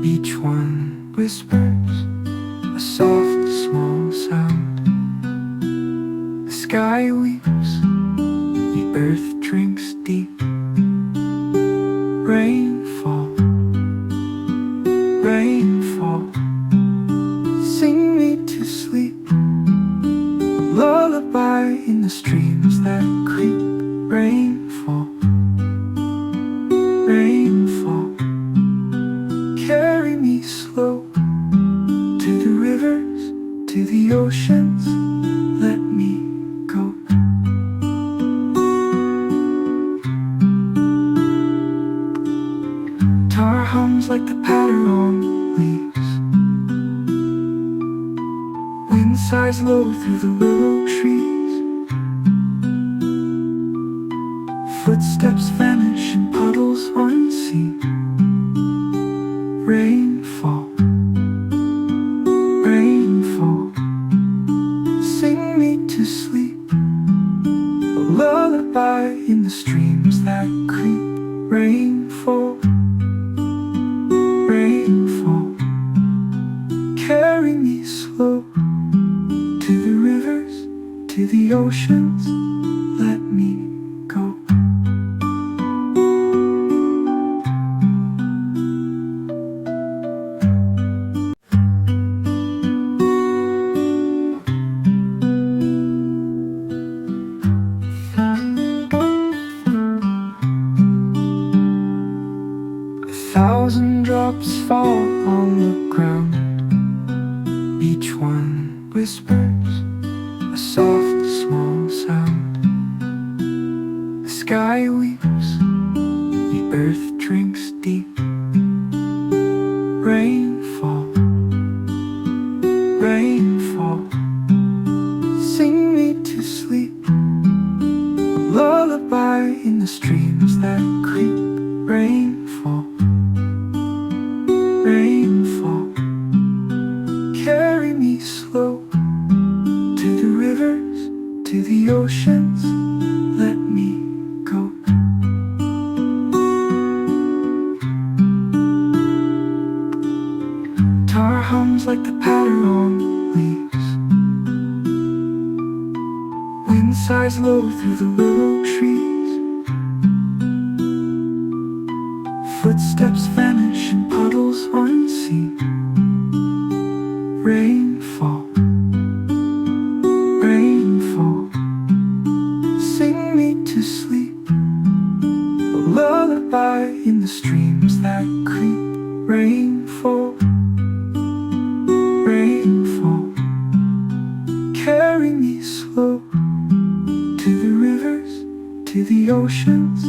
Each one whispers a soft, small sound. The sky weeps, the earth drinks deep. Rainfall, rainfall, sing me to sleep. A lullaby in the streams that creep. Rainfall, rainfall, carry me slow to the rivers, to the oceans, let me go. Guitar hums like the patter on leaves. Wind sighs low through the willow trees. Footsteps vanish in puddles unseen. Rainfall, rainfall, sing me to sleep. A lullaby in the streams that creep. Rainfall, rainfall, carry me slow to the rivers, to the oceans, let me go. A thousand drops fall on the ground. Each one whispers a soft, small sound. The sky weeps, the earth drinks deep. Rainfall, rainfall, sing me to sleep. A lullaby in the streams that creep. Rainfall, rainfall, carry me slow to the rivers, to the oceans, let me go. Guitar hums like the patter on leaves. Wind sighs low through the willow trees. Footsteps vanish in puddles unseen. Rainfall, rainfall, sing me to sleep. A lullaby in the streams that creep. Rainfall, rainfall, carry me slow to the rivers, to the oceans,